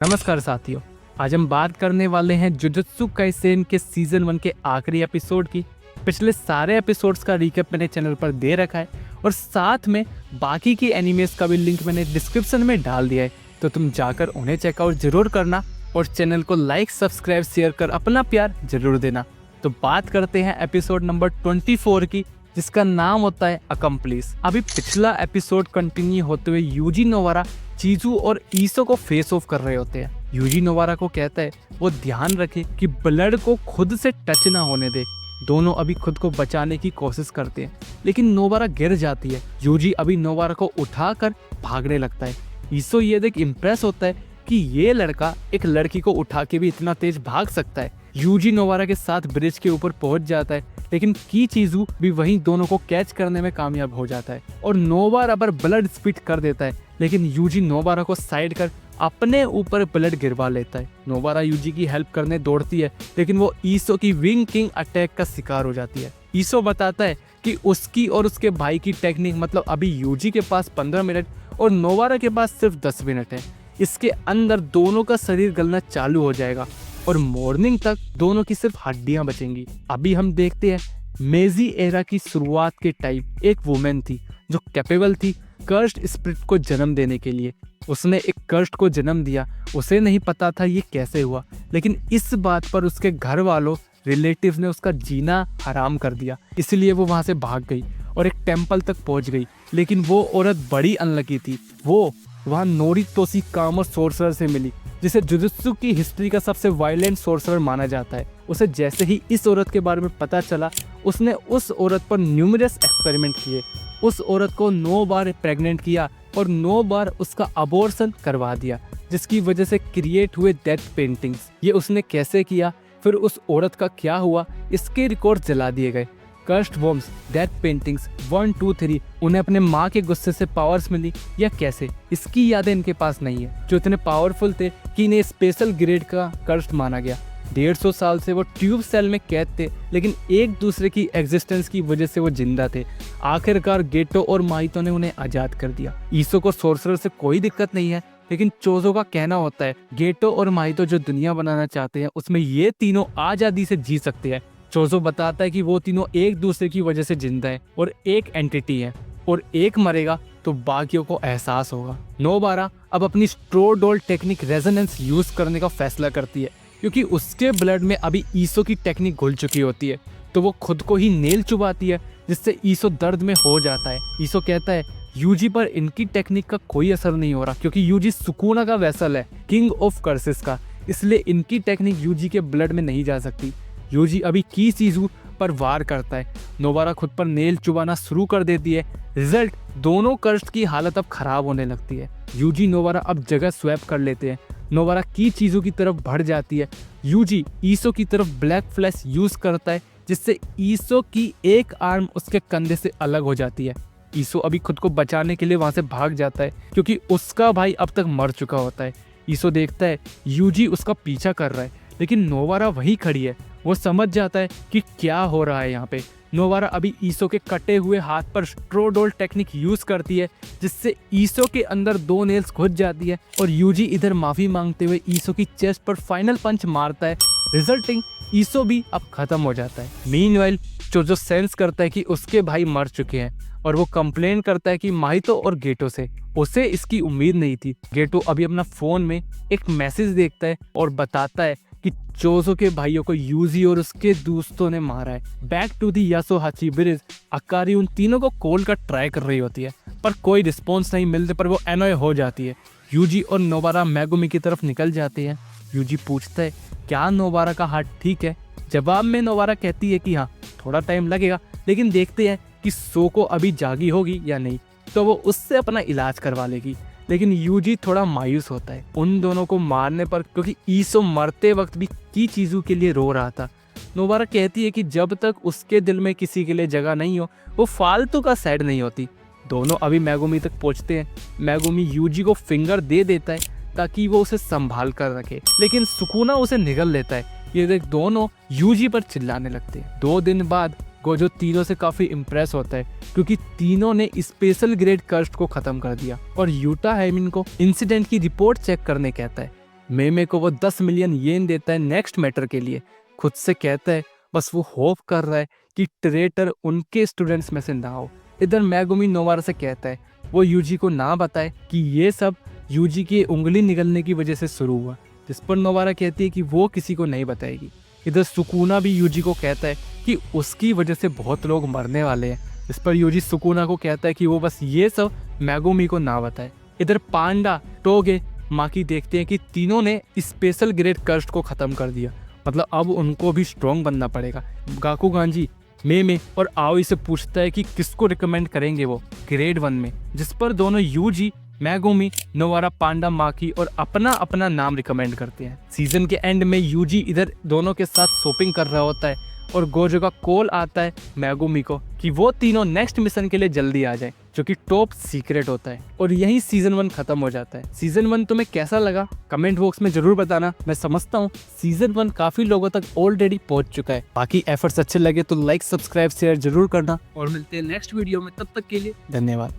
नमस्कार साथियों। आज हम बात करने वाले हैं जुजुत्सु काइसेन के सीजन 1 के आखिरी एपिसोड की। पिछले सारे एपिसोड्स का रिकैप मैंने चैनल पर दे रखा है और साथ में बाकी की एनिमेस का भी लिंक मैंने डिस्क्रिप्शन में डाल दिया है, तो तुम जाकर उन्हें चेकआउट जरूर करना और चैनल को लाइक, सब्सक्राइब, शेयर कर अपना प्यार जरूर देना। तो बात करते हैं एपिसोड नंबर 24 की, जिसका नाम होता है अकम्प्लिस। अभी पिछला एपिसोड कंटिन्यू होते हुए यूजी नोवारा चीजू और ईसो को फेस ऑफ कर रहे होते हैं। यूजी नोवारा को कहता है वो ध्यान रखे कि ब्लड को खुद से टच ना होने दे। दोनों अभी खुद को बचाने की कोशिश करते हैं, लेकिन नोवारा गिर जाती है। यूजी अभी नोवारा को उठाकर भागने लगता है। ईसो ये देख इम्प्रेस होता है कि ये लड़का एक लड़की को उठा के भी इतना तेज भाग सकता है। यूजी नोवारा के साथ ब्रिज के ऊपर पहुंच जाता है, लेकिन की चीजू भी वहीं दोनों को कैच करने में कामयाब हो जाता है और नोवारा पर ब्लड स्पिट कर देता है, लेकिन यूजी नोवारा को साइड कर अपने ऊपर ब्लड गिरवा लेता है। नोवारा यूजी की हेल्प करने दौड़ती है, लेकिन वो ईसो की विंग किंग अटैक का शिकार हो जाती है। ईसो बताता है कि उसकी और उसके भाई की टेक्निक मतलब अभी यूजी के पास 15 मिनट और नोवारा के पास सिर्फ 10 मिनट है। इसके अंदर दोनों का शरीर गलना चालू हो जाएगा और मॉर्निंग तक दोनों की सिर्फ हड्डियां बचेंगी। अभी हम देखते हैं मेजी एरा की शुरुआत के टाइम एक वुमेन थी जो कैपेबल थी कर्स्ड स्पिरिट को जन्म देने के लिए। उसने एक कर्स्ड को जन्म दिया। उसे नहीं पता था ये कैसे हुआ, लेकिन इस बात पर उसके घर वालों रिलेटिव्स ने उसका जीना हराम कर दिया। इसलिए वो वहां से भाग गई और एक टेम्पल तक पहुंच गई। लेकिन वो औरत बड़ी अनलकी थी। वो वहां नोरितोशी कामो सोर्सरर से मिली, जिसे जुजुत्सु की हिस्ट्री का सबसे वायलेंट सोर्सरर माना जाता है। उसे जैसे ही इस औरत के बारे में पता चला, उसने उस औरत पर न्यूमरस एक्सपेरिमेंट किए। उस औरत को 9 बार प्रेग्नेंट किया और 9 बार उसका अबॉर्शन करवा दिया, जिसकी वजह से क्रिएट हुए डेथ पेंटिंग्स। ये उसने कैसे किया, फिर उस औरत का क्या हुआ, इसके रिकॉर्ड जला दिए गए। कर्स्ड वॉर्म्स, डेथ पेंटिंग्स 1, 2, 3 उन्हें अपने माँ के गुस्से से पावर्स मिली या कैसे, इसकी यादें इनके पास नहीं है, जो इतने पावरफुल थे कि इन्हें स्पेशल ग्रेड का कर्स्ड माना गया। 150 साल से वो ट्यूब सेल में कैद थे, लेकिन एक दूसरे की एग्जिस्टेंस की वजह से वो जिंदा थे। आखिरकार गेटो और माहितो ने उन्हें आजाद कर दिया। ईसो को सोर्सरर से कोई दिक्कत नहीं है, लेकिन चोजो का कहना होता है गेटो और माहितो जो दुनिया बनाना चाहते हैं उसमें ये तीनों आजादी से जी सकते हैं। चोजो बताता है कि वो तीनों एक दूसरे की वजह से जिंदा है और एक एंटिटी है, और एक मरेगा तो बाकियों को एहसास होगा। नोवारा अब अपनी स्ट्रोडोल टेक्निक रेजोनेंस यूज करने का फैसला करती है, क्योंकि उसके ब्लड में अभी ईसो की टेक्निक घुल चुकी होती है। तो वो खुद को ही नेल चुबाती है, जिससे ईसो दर्द में हो जाता है। ईसो कहता है यूजी पर इनकी टेक्निक का कोई असर नहीं हो रहा, क्योंकि यूजी सुकुना का वेसल है, किंग ऑफ कर्सेस का, इसलिए इनकी टेक्निक यूजी के ब्लड में नहीं जा सकती। यूजी अभी की चीजू पर वार करता है। नोवारा खुद पर नेल चुबाना शुरू कर देती है। रिजल्ट, दोनों कर्स्ट की हालत अब खराब होने लगती है। यूजी नोवारा अब जगह स्वैप कर लेते हैं। नोवारा की चीजों की तरफ बढ़ जाती है। यूजी ईसो की तरफ ब्लैक फ्लैश यूज करता है, जिससे ईसो की एक आर्म उसके कंधे से अलग हो जाती है। ईसो अभी खुद को बचाने के लिए वहां से भाग जाता है, क्योंकि उसका भाई अब तक मर चुका होता है। ईसो देखता है यूजी उसका पीछा कर रहा है, लेकिन नोवारा वहीं खड़ी है। वो समझ जाता है कि क्या हो रहा है यहाँ पे। नोवारा अभी ईसो के कटे हुए हाथ पर स्ट्रोडोल टेक्निक यूज करती है, जिससे ईसो के अंदर 2 नेल्स घुस जाती है और यूजी इधर माफी मांगते हुए ईसो की चेस्ट पर फाइनल पंच मारता है। रिजल्टिंग ईसो भी अब खत्म हो जाता है। मीनवाइल चोजो सेंस करता है कि उसके भाई मर चुके हैं और वो कंप्लेन करता है कि माहितो और गेटो से। उसे इसकी उम्मीद नहीं थी। गेटो अभी अपना फोन में एक मैसेज देखता है और बताता है कि चोजो के भाइयों को यूजी और उसके दोस्तों ने मारा है। बैक टू दी यासोहाची ब्रिज, अकारी उन तीनों को कॉल का ट्राई कर रही होती है, पर कोई रिस्पॉन्स नहीं मिलने पर वो एनॉय हो जाती है। यूजी और नोवारा मेगुमी की तरफ निकल जाते हैं। यूजी पूछता है क्या नोवारा का हार्ट ठीक है। जवाब में नोवारा कहती है कि हाँ, थोड़ा टाइम लगेगा, लेकिन देखते हैं कि सोको अभी जागी होगी या नहीं, तो वो उससे अपना इलाज करवा लेगी। लेकिन यूजी थोड़ा मायूस होता है उन दोनों को मारने पर, क्योंकि ईसो मरते वक्त भी की चीजों के लिए रो रहा था। नोवारा कहती है कि जब तक उसके दिल में किसी के लिए जगह नहीं हो, वो फालतू का सैड नहीं होती। दोनों अभी मेगुमी तक पहुंचते हैं। मेगुमी यूजी को फिंगर दे देता है ताकि वो उसे संभाल कर रखे, लेकिन सुकुना उसे निगल लेता है। ये देख दोनों यूजी पर चिल्लाने लगते हैं। 2 दिन बाद गोजो तीनों से काफी इम्प्रेस होता है, क्योंकि तीनों ने स्पेशल ग्रेड कर्स्ट को खत्म कर दिया और यूटा हैमिन को इंसिडेंट की रिपोर्ट चेक करने कहता है। मेमे को वो 10 मिलियन येन देता है नेक्स्ट मैटर के लिए। खुद से कहता है बस वो होप कर रहा है कि ट्रेटर उनके स्टूडेंट्स में से ना हो। इधर मैगुमी नोवारा से कहता है वो यूजी को ना बताए कि ये सब यूजी की उंगली निकलने की वजह से शुरू हुआ, जिस पर नोवारा कहती है कि वो किसी को नहीं बताएगी। इधर सुकुना भी यूजी को कहता है कि उसकी वजह से बहुत लोग मरने वाले हैं, इस पर यूजी सुकुना को कहता है कि वो बस ये सब मैगुमी को ना बताए। इधर पांडा, टोगे, माकी देखते हैं कि तीनों ने स्पेशल ग्रेड कर्स्ट को खत्म कर दिया, मतलब अब उनको भी स्ट्रॉन्ग बनना पड़ेगा। गाकुगांजी मेमे और आओई से पूछता है कि किसको रिकमेंड करेंगे वो ग्रेड 1 में, जिस पर दोनों यूजी, मैगुमी, नोवारा, पांडा, माकी और अपना अपना नाम रिकमेंड करते हैं। सीजन के एंड में यूजी इधर दोनों के साथ शॉपिंग कर रहा होता है और गोजो का कॉल आता है मैगुमी को कि वो तीनों नेक्स्ट मिशन के लिए जल्दी आ जाए, जो कि टॉप सीक्रेट होता है। और यही सीजन 1 खत्म हो जाता है। सीजन 1 तुम्हें कैसा लगा कमेंट बॉक्स में जरूर बताना। मैं समझता हूँ सीजन 1 काफी लोगों तक ऑलरेडी पहुंच चुका है। बाकी एफर्ट्स अच्छे लगे तो लाइक, सब्सक्राइब, शेयर जरूर करना और मिलते हैं नेक्स्ट वीडियो में। तब तक के लिए धन्यवाद।